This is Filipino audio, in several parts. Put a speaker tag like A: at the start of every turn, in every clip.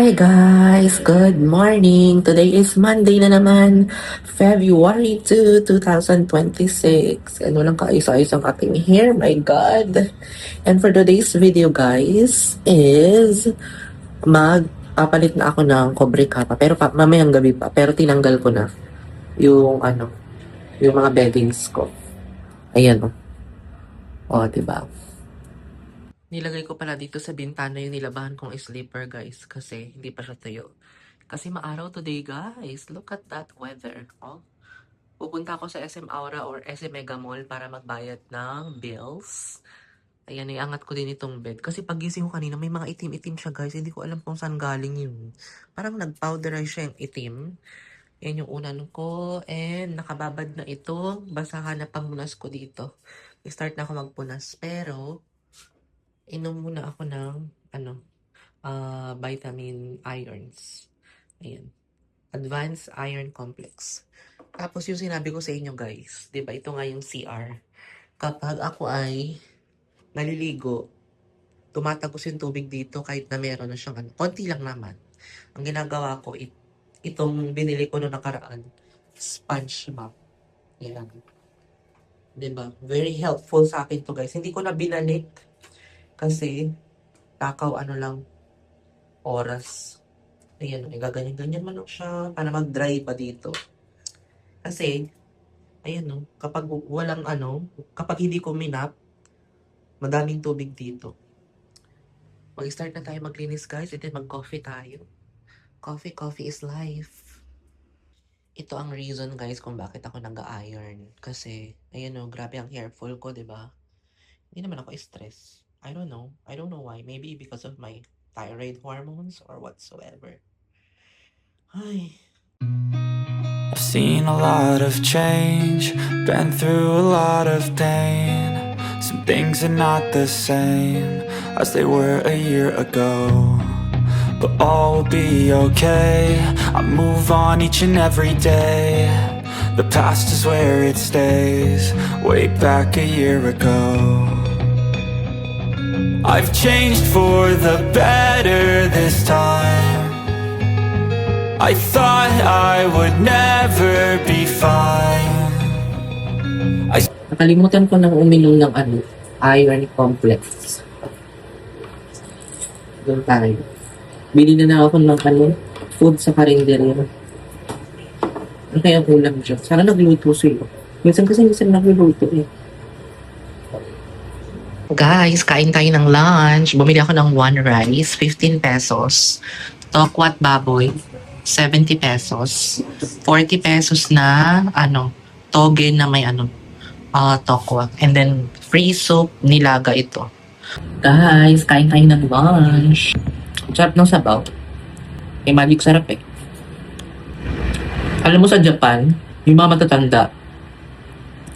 A: Hi guys! Good morning! Today is Monday na naman, February 2, 2026. And walang kaayos-ayos ang ating hair, my God! And for today's video guys, is magpapalit na ako ng Cobre Capa. Pero mamayang gabi pa. Pero tinanggal ko na yung yung mga beddings ko. Ayan o. O, diba? Nilagay ko pala dito sa bintana yung nilabahan kong sleeper guys kasi hindi pa siya tuyo. Kasi maaraw today guys. Look at that weather. Oh. Pupunta ako sa SM Aura or SM Mega Mall para magbayad ng bills. Ayan, iangat ko din itong bed. Kasi pagising ko kanina may mga itim-itim siya guys. Hindi ko alam kung saan galing yun. Parang nag-powderize siya yung itim. Yan yung unan ko. And nakababad na ito. Basahan na pangpunas ko dito. I-start na ako magpunas. Pero inom muna ako ng vitamin irons. Ayan. Advanced Iron Complex. Tapos yung sinabi ko sa inyo guys, 'di ba? Ito nga yung CR. Kapag ako ay naliligo, tumatagos yung tubig dito kahit na meron na siyang konti lang naman. Ang ginagawa ko, itong binili ko noong nakaraan, sponge mop. Ayan. 'Di ba? Very helpful sa akin to guys. Hindi ko na binalik kasi takaw lang oras. Ayan, gaganyan-ganyan man siya para mag-dry pa dito. Kasi, ayan kapag walang kapag hindi ko minap, madaming tubig dito. Mag-start na tayo maglinis guys, and then mag-coffee tayo. Coffee is life. Ito ang reason guys kung bakit ako nag-iron. Kasi, ayan grabe ang hairfall ko, diba? Hindi naman ako stress. I don't know why. Maybe because of my thyroid hormones or whatsoever. Ay.
B: I've seen a lot of change, been through a lot of pain. Some things are not the same as they were a year ago, but all will be okay. I move on each and every day. The past is where it stays, way back a year ago. I've changed for the better this time. I thought I would never be fine.
A: Nakalimutan ko nang uminom ng iron complex. Doon tayo. Bili na ako ng food sa karinderya. Ano kaya ulam dyan? Sana nagluto sila. Minsan nagluto eh. Guys, kain tayo ng lunch. Bumili ako ng one rice, 15 pesos. Tokwat baboy, 70 pesos. 40 pesos na, toge na may tokwat. And then, free soup, nilaga ito. Guys, kain tayo ng lunch. Sarap ng sabaw. Magic sarap eh. Alam mo sa Japan, yung mga matatanda,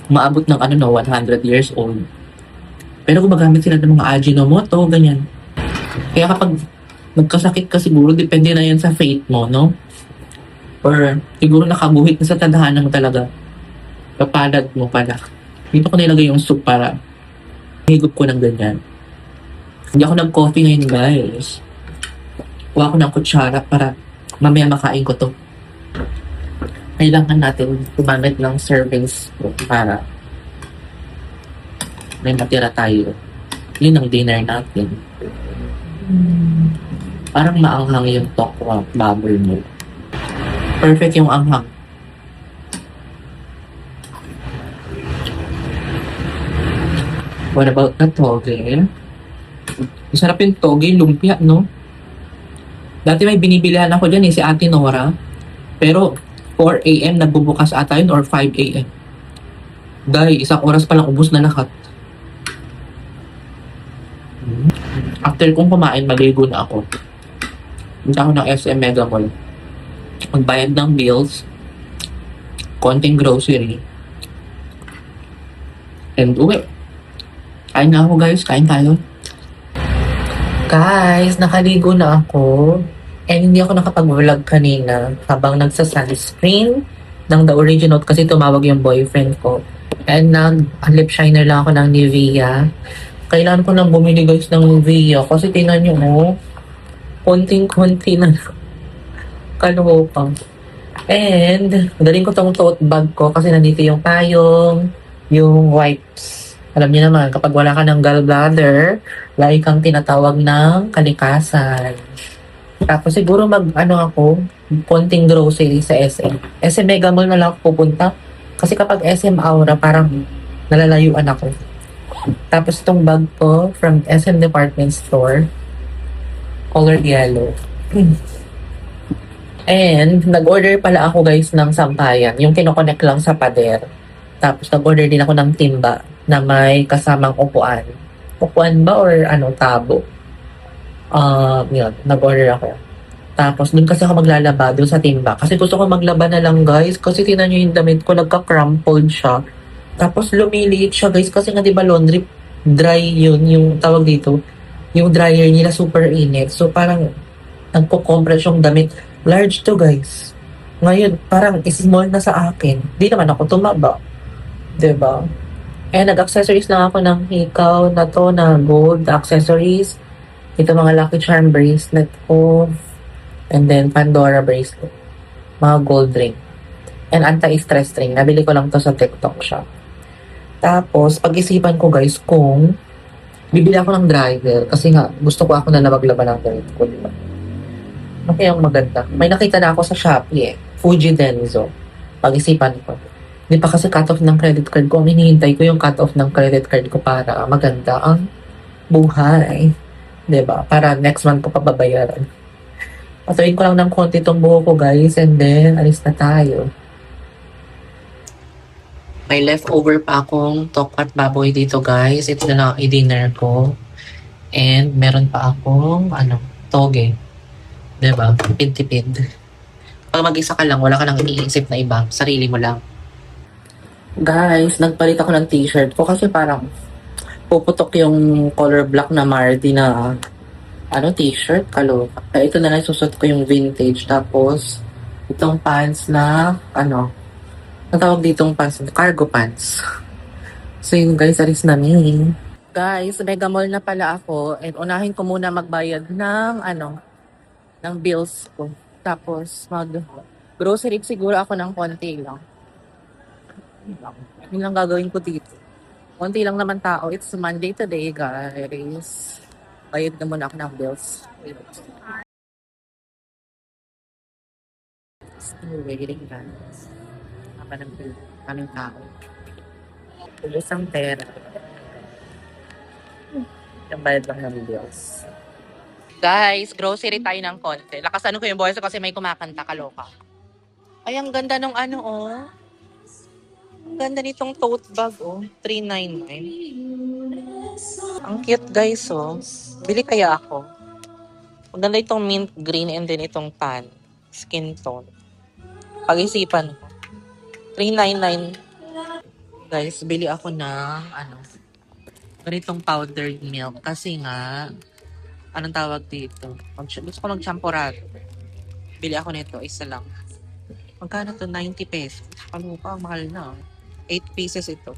A: maabot ng 100 years old. Pero gumagamit sila ng mga Ajinomoto, ganyan. Kaya kapag nagkasakit ka siguro, depende na yan sa fate mo, no? Or siguro nakabuhit na sa tadhana mo talaga. Kapalad mo pala. Dito ko nilagay yung soup para higup ko ng ganyan. Hindi ako nag-coffee ngayon, guys. Kuha ko ng kutsara para mamaya makain ko to. Kailangan natin gumamit ng servings para may matira tayo. Yun ang dinner natin. Parang maanghang yung tokwa bubble mo. Perfect yung anghang. What about the toge? Masarap yung toge, lumpia, no? Dati may binibilihan ako dyan si Ate Nora. Pero 4 a.m. nagbubukas ata yun or 5 a.m. Dahil isang oras palang ubos na lahat. After kong kumain, maligo na ako. Punta ako ng SM Mega Mall. Magbayad ng bills, konting grocery, and uwi. Kain na ako guys, kain tayo. Guys, nakaligo na ako. And hindi ako nakapag-vlog kanina habang nagsa-sunscreen ng The Original kasi tumawag yung boyfriend ko. And nag-lip shiner lang ako ng Nivea. Kailangan ko nang bumili guys ng Nivea kasi tingnan nyo konting-konti na kalupang. And, daling ko tong tote bag ko kasi nandito yung payong, yung wipes. Alam niyo naman, kapag wala ka ng gallbladder, lagi kang tinatawag ng kalikasan. Tapos siguro ako, konting grocery sa SM. SM Mega Mall na lang ako pupunta. Kasi kapag SM Aura, parang nalalayuan ako. Tapos itong bag ko from SM Department Store, colored yellow. And, nag-order pala ako guys ng sampayan. Yung kinoconnect lang sa pader. Tapos, nag-order din ako ng timba na may kasamang upuan. Upuan ba or tabo? Yun, nag-order ako. Tapos, dun kasi ako maglalaba dun sa timba. Kasi gusto ko maglaba na lang guys. Kasi tinan nyo yung damit ko, nagka-crumpled siya. Tapos, lumiliit siya guys. Kasi nga diba laundry, dry yun, yung tawag dito. Yung dryer nila super init. So, parang nagko-compress yung damit. Large to guys. Ngayon, parang small na sa akin. Di naman ako tumaba. Diba? Eh, nag-accessories lang ako ng hikaw na to na gold accessories. Ito mga Lucky Charm bracelet ko. And then, Pandora bracelet. Mga gold ring. And anti-stress ring. Nabili ko lang to sa TikTok shop. Tapos, pag-isipan ko guys kung bibili ako ng dryer. Kasi nga, gusto ko ako na maglaba ng damit ko. Diba? Ano kayang maganda? May nakita na ako sa Shopee Fuji Denso. Pag-isipan ko. Hindi pa kasi cut-off ng credit card ko. Ang hinihintay ko yung cut-off ng credit card ko para maganda ang buhay. Diba? Para next month ko pababayaran. Patuloyin ko lang ng konti itong buho ko guys. And then, alis na tayo. May leftover pa akong tokpat baboy dito guys. Ito na lang i-dinner ko. And meron pa akong toge. Diba? Tipid-tipid. Pag mag-isa ka lang, wala ka nang iniisip na iba. Sarili mo lang. Guys, nagpalit ako ng t-shirt ko kasi parang puputok yung color black na Mardi na t-shirt. Kaloka. Kaya ito na lang susot ko yung vintage. Tapos, itong pants na, natawag ditong pants, cargo pants. So yun guys, alis namin. Guys, Mega Mall na pala ako. And unahin ko muna magbayad ng bills ko. Tapos, grocery siguro ako ng konti lang. Yun lang gagawin ko dito. Konti lang naman tao. It's Monday today, guys. Bayad na muna ako ng bills. Still waiting, guys. Haba ng bill. Kaming tao. Ubus ang pera. Yung bayad lang ng bills. Guys, grocery tayo ng konti. Lakasan ko yung voice kasi may kumakanta, kaloka. Ay, ang ganda ng oh. Ang ganda nitong tote bag, oh. $399. Ang cute, guys, oh. Bili kaya ako. Maganda itong mint green and then itong tan. Skin tone. Pag-isipan ko. $399. Guys, bili ako ng, ganitong powdered milk. Kasi nga, anong tawag dito? Gusto ko mag-champurado. Bili ako nito, isa lang. Magkano to? 90 pesos. Ano pa? Mahal na. 8 pieces ito.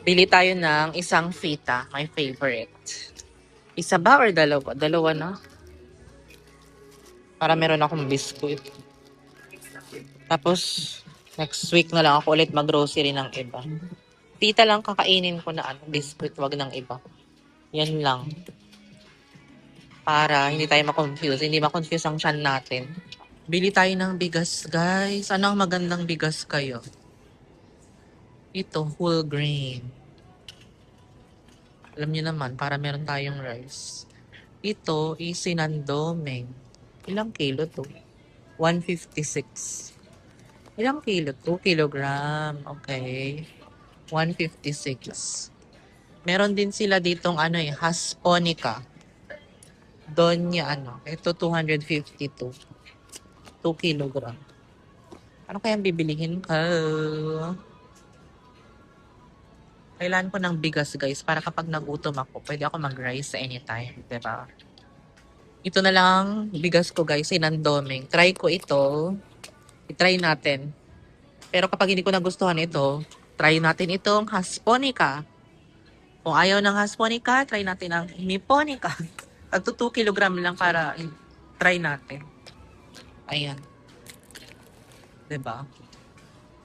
A: Bili tayo ng isang fita. My favorite. Isa ba or dalawa? Dalawa na. Para meron akong biscuit. Tapos, next week na lang ako ulit mag-grocery ng iba. Fita lang kakainin ko na biscuit. Wag ng iba. Yan lang. Para hindi tayo ma-confuse. Hindi ma-confuse ang tiyan natin. Bili tayo ng bigas, guys. Ano ang magandang bigas kayo? Ito, whole grain. Alam niyo naman, para meron tayong rice. Ito, Sinandomeng. Ilang kilo to? 156. Ilang kilo? 2 kilogram. Okay. 156. Meron din sila ditong Hasponica. Donya ito 252. 2 kilogram. Ano kayang bibilihin ko? Kailan ko ng bigas, guys, para kapag nagutom ako, pwede ako mag-rice anytime, diba? Ito na lang bigas ko, guys, Sinandomeng. Try ko ito. I-try natin. Pero kapag hindi ko nagustuhan ito, try natin itong Hasponica. Kung ayaw ng Hasponica, try natin ang Niponica. At 2 kilogram lang para try natin. Ayan. 'Di ba?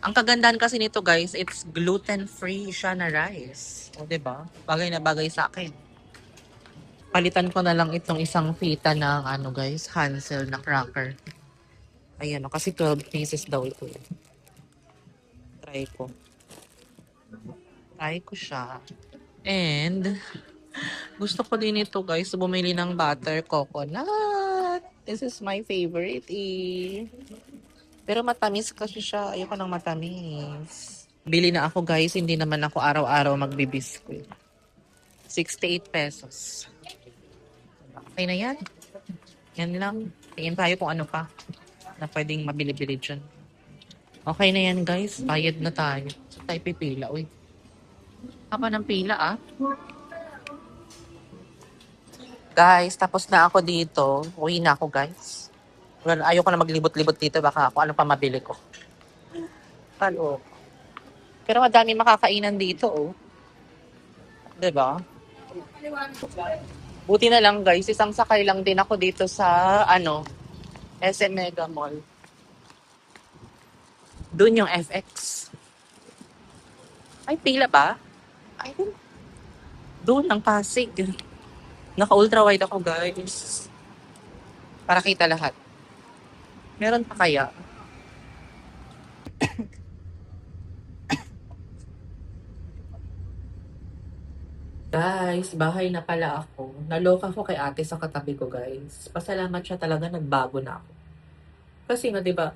A: Ang kagandahan kasi nito guys, it's gluten-free siya na rice. O 'di ba? Bagay na bagay sa akin. Palitan ko na lang itong isang pita ng ano guys, Hansel na cracker. Ayan o, kasi 12 pieces daw ito. Try ko. Try ko siya. And, gusto ko din ito guys, bumili ng butter coconut. This is my favorite eh. Pero matamis kasi siya. Ayoko ng matamis. Bili na ako guys, hindi naman ako araw-araw magbibiskuit. 68 pesos. Okay na yan. Yan lang. Tingin tayo kung ano pa na pwedeng mabili-bili dyan. Okay na yan guys. Bayad na tayo. So tayo pipila. Uy. Haba ng pila ah. Guys, tapos na ako dito. Uwi na ako guys. Well, ayoko na maglibot-libot dito. Baka ako ano pa mabili ko. Talo. Pero madami makakainan dito oh. 'Di ba? Buti na lang guys, isang sakay lang din ako dito sa ano, SM Mega Mall. Doon yung FX. Ay, pila ba? Ay, doon ang Pasig. Naka-ultra wide ako guys. Para kita lahat. Meron pa kaya? Guys, bahay na pala ako. Naloka ko kay ate sa katabi ko, guys. Pasalamat siya talaga, nagbago na ako. Kasi nga, 'di ba,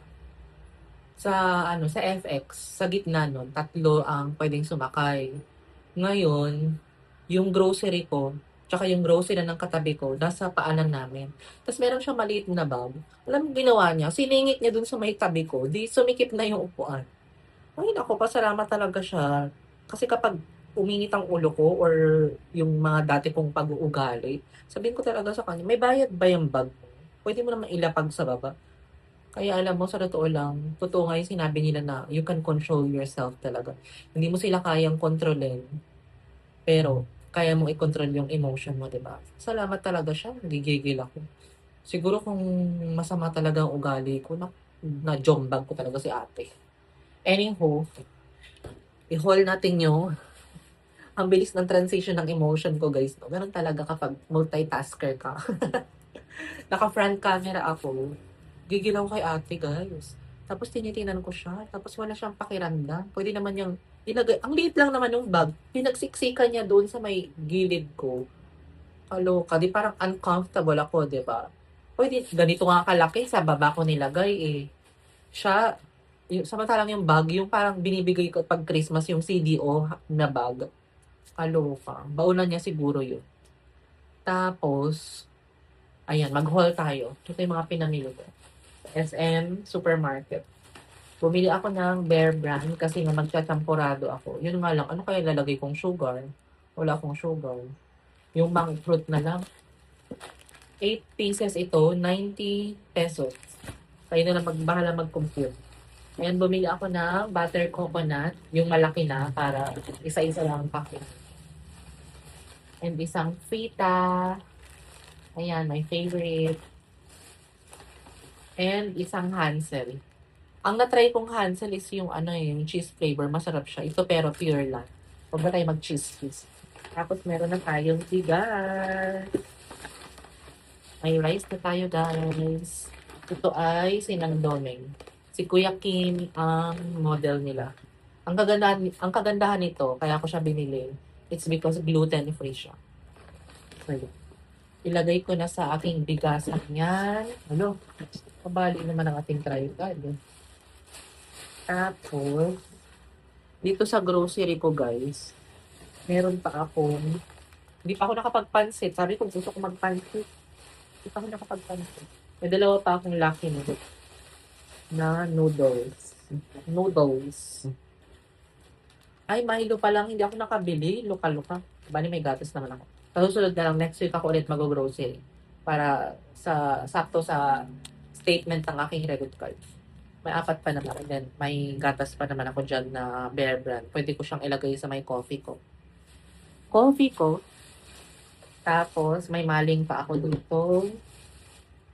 A: sa ano, sa FX, sa gitna nun, 3 ang pwedeng sumakay. Ngayon, yung grocery ko, tsaka yung grocery ng katabi ko, nasa paanan namin. Tapos meron siyang maliit na bag. Alam mo ginawa niya? Siningit niya dun sa may tabi ko. Di sumikip na yung upuan. Ay, naku, pasalamat talaga siya. Kasi kapag uminit ang ulo ko or yung mga dati kong pag-uugali, sabihin ko talaga sa kanya, may bayad ba yung bag mo? Pwede mo naman ilapag sa baba. Kaya alam mo, sa totoo lang, totoo nga yung sinabi nila na you can control yourself talaga. Hindi mo sila kayang kontrolin, pero kaya mong i-control yung emotion mo, 'di ba? Salamat talaga siya, nagigigil ako. Siguro kung masama talaga ang ugali ko, na jombag ko talaga si ate. Anywho, i-haul natin yung ang bilis ng transition ng emotion ko, guys. No? Ganun talaga kapag multitasker ka. Naka-front camera ako. Gigil ako kay ate, guys. Tapos tinitinan ko siya. Tapos wala siyang pakiramdam. Pwede naman yung ilagay. Ang liit lang naman ng bag. Pinagsiksikan niya doon sa may gilid ko. Kaloka. Di parang uncomfortable ako, di ba? Pwede, ganito nga kalaki sa baba ko nilagay eh. Siya, yung, samantalang yung bag, yung parang binibigay ko pag Christmas, yung CDO na bag. Kaloka. Baunan niya siguro yun. Tapos, ayan, mag-haul tayo. Ito yung mga pinamili ko. SM Supermarket. Bumili ako ng Bear Brand kasi nga magtatamporado ako. Yun nga lang, ano kaya lalagay kong sugar? Wala akong sugar. Yung monk fruit na lang. 8 pieces ito, 90 pesos. Kayo na lang bahala mag-compute. Ayan, bumili ako ng butter coconut, yung malaki na, para isa-isa lang ang packet. And isang fita. Ayan, my favorite. And isang Hansel. Ang na-try kong Hansel is yung ano yung cheese flavor. Masarap siya. Ito pero pure lang. Huwag na tayo mag-cheese. Tapos meron na tayong bigas. May rice na tayo, guys. Ito ay sinangdoming. Si Kuya Kim ang model nila. Ang kagandahan nito, kaya ko siya binili, it's because gluten-free siya. So, ilagay ko na sa aking bigasan yan. Ano? Kabali naman ang ating tripod. Tapos, dito sa grocery ko, guys, meron pa akong, hindi pa ako nakapagpansit. Sabi ko, gusto ko magpansit. Hindi pa ako nakapagpansit. May dalawa pa akong Lucky Noodles na noodles. Ay, Milo pa lang. Hindi ako nakabili. Luka-luka. Bali, may gatas naman ako. Susunod na lang, next week ako ulit mag-grocery. Para sakto sa statement ng aking credit card. May 4 pa naman. And then, may gatas pa naman ako dyan na Bear Brand. Pwede ko siyang ilagay sa may coffee ko. Tapos, may maling pa ako dito.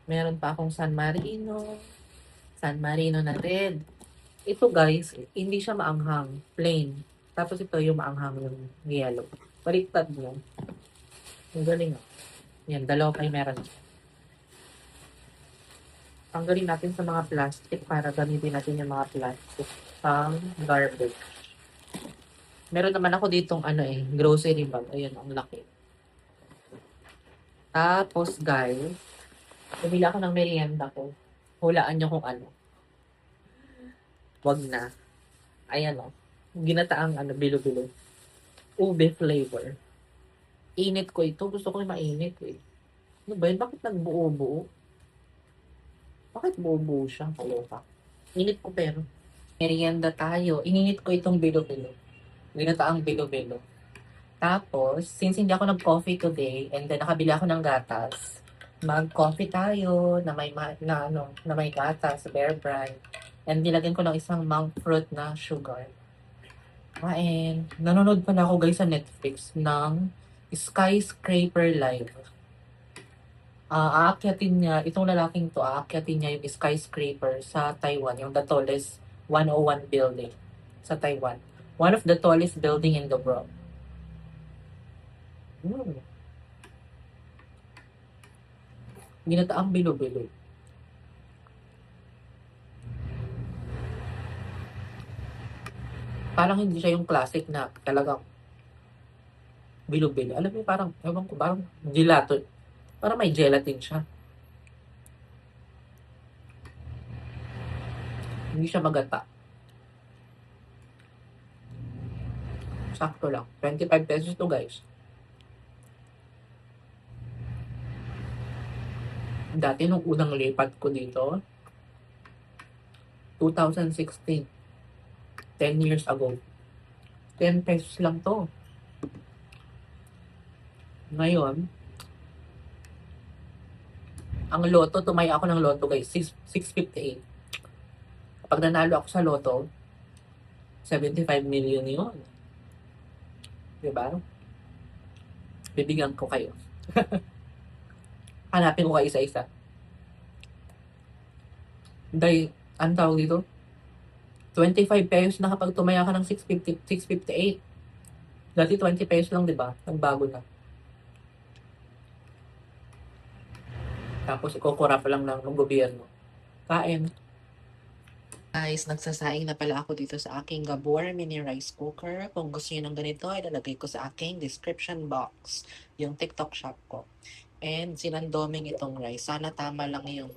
A: Meron pa akong San Marino. San Marino na red. Ito guys, hindi siya maanghang. Plain. Tapos ito yung maanghang yung yellow. Baliktad mo. Ang galing ah. Yan, dalawa kayo meron. Tanggalin natin sa mga plastic para gamitin natin yung mga plastic pang garbage. Meron naman ako ditong grocery bag. Ayan, ang laki. Tapos guys, bumili ako ng merienda ko. Hulaan nyo kung ano. Wag na. Ayan o. Ginataang bilo-bilo. Ube flavor. Init ko ito. Gusto ko yung mainit eh. Ano ba yun? Bakit nagbuo-buo? Bakit buo-buo siya? Kaloka. Init ko pero. Merienda tayo. Ininit ko itong bilo-bilo. Ginataang bilo-bilo. Tapos, since hindi ako nag-coffee today, and then nakabili ako ng gatas, mag-coffee tayo na may gatas, Bear Brand. And nilagyan ko ng isang monk fruit na sugar. And nanonood pa na ako guys sa Netflix ng Skyscraper Live. Aakyatin niya, itong lalaking to, aakyatin niya yung skyscraper sa Taiwan, yung the tallest 101 building sa Taiwan. One of the tallest building in the world. Ginataang bilo-bilo. Parang hindi siya yung classic na talagang bilo-bilo. Alam mo, parang, ewan ko, parang gelato. Parang may gelatin siya. Hindi siya magata. Sakto lang. 25 pesos to guys. Dati nung unang lipat ko dito, 2016. 10 years ago. 10 pesos lang to. Ngayon, ang loto, tumay ako ng loto guys, 658. Kapag nanalo ako sa loto, 75 million yun. Diba? Bibigyan ko kayo. Hanapin ko kayo isa-isa. Dahil, ang tawag dito, 25 pesos na kapag tumaya ka ng 658. Dati 20 pesos lang, diba? Nagbago na. Tapos ikukura pa lang ng gobyerno. Kain. Guys, nagsasaing na pala ako dito sa aking Gabor mini rice cooker. Kung gusto niyo ng ganito, ilalagay ko sa aking description box yung TikTok shop ko. And sinandoming itong rice. Sana tama lang yung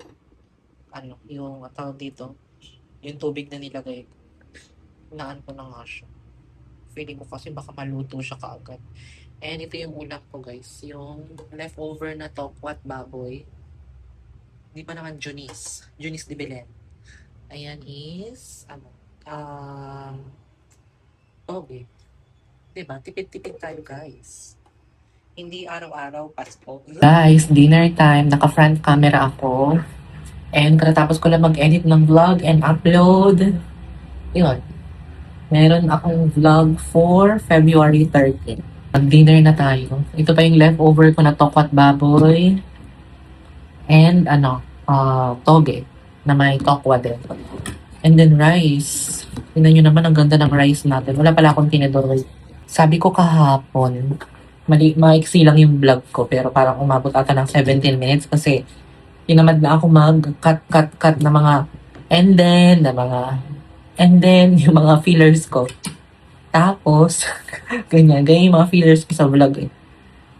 A: yung tawag dito, yung tubig na nilagay. Naan ko na nga siya. Feeling ko kasi baka maluto siya kaagad. And ito yung ulam ko guys, yung leftover na tokwat baboy. Di pa naman Junis de Belen. Ayan is, toge. Diba? Tipid-tipid tayo guys. Hindi araw-araw Pasko. Guys, dinner time. Naka-front camera ako. And katapos ko lang mag-edit ng vlog and upload. Yun. Meron akong vlog for February 13. Mag-dinner na tayo. Ito pa yung leftover ko na tokwat baboy. And toge na may tokwa din. And then rice. Tingnan nyo naman ang ganda ng rice natin. Wala pala akong tinidor. Sabi ko kahapon, maiksi lang yung vlog ko pero parang umabot ata ng 17 minutes kasi tinamad na ako mag-cut na mga and then yung mga fillers ko. Tapos, ganyan yung mga fillers ko sa vlog eh.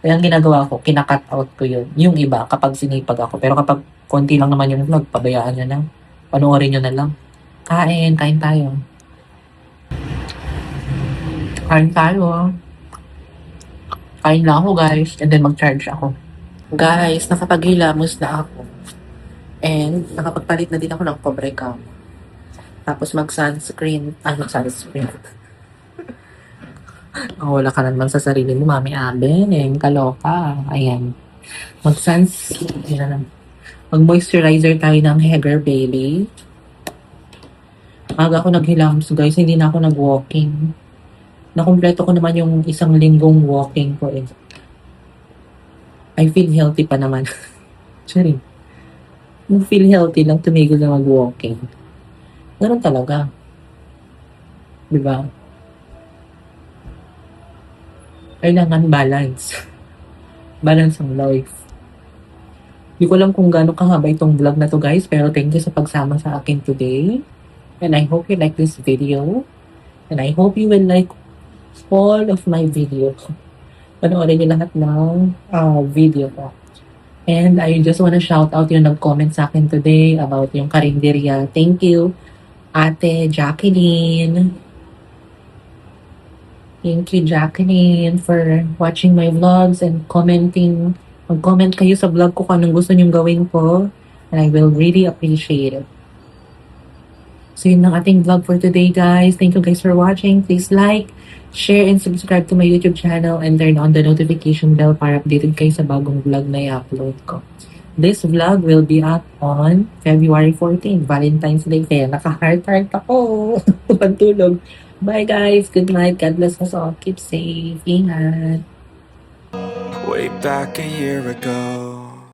A: Kaya ang ginagawa ko, kina-cut out ko yun. Yung iba, kapag sinipag ako. Pero kapag konti lang naman yung vlog, pabayaan nyo na. Panoorin nyo na lang. Kain tayo. Kain tayo. Kain lang ako guys. And then mag-charge ako. Guys, nakapaghilamos na ako. And nakapagpalit na din ako ng cobre cam. Tapos mag-sunscreen. Sunscreen. Wala ka naman sa sarili mo, Mami Aben. Kaloka. Ayan. Mag-moisturizer tayo ng Heger Baby. Aga ako naghilamos guys. Hindi na ako nag-walking. Nakumpleto ko naman yung isang linggong walking ko eh. I feel healthy pa naman. Sorry. Feel healthy lang, tumigil na mag-walking. Ganun talaga. Diba? Kailangan balance. Balance ang life. Hindi ko alam kung gaano kahaba itong vlog na to guys, pero thank you sa pagsama sa akin today. And I hope you like this video. And I hope you will like all of my video. Panoorin niyo lahat ng video ko. And I just wanna shout out yung nag-comment sa akin today about yung karinderya. Thank you, Ate Jacqueline. Thank you, Jacqueline, for watching my vlogs and commenting. Mag-comment kayo sa vlog ko kung anong gusto nyong gawin ko. And I will really appreciate it. So yun ang ating vlog for today, guys. Thank you guys for watching. Please like, share, and subscribe to my YouTube channel and turn on the notification bell para updated kayo sa bagong vlog na i-upload ko. This vlog will be up on February 14, Valentine's Day. Kaya naka-heart-heart ako. Pagtulog. Bye guys. Good night. God bless us all. Keep safe. Ingat.
B: Way back a year ago,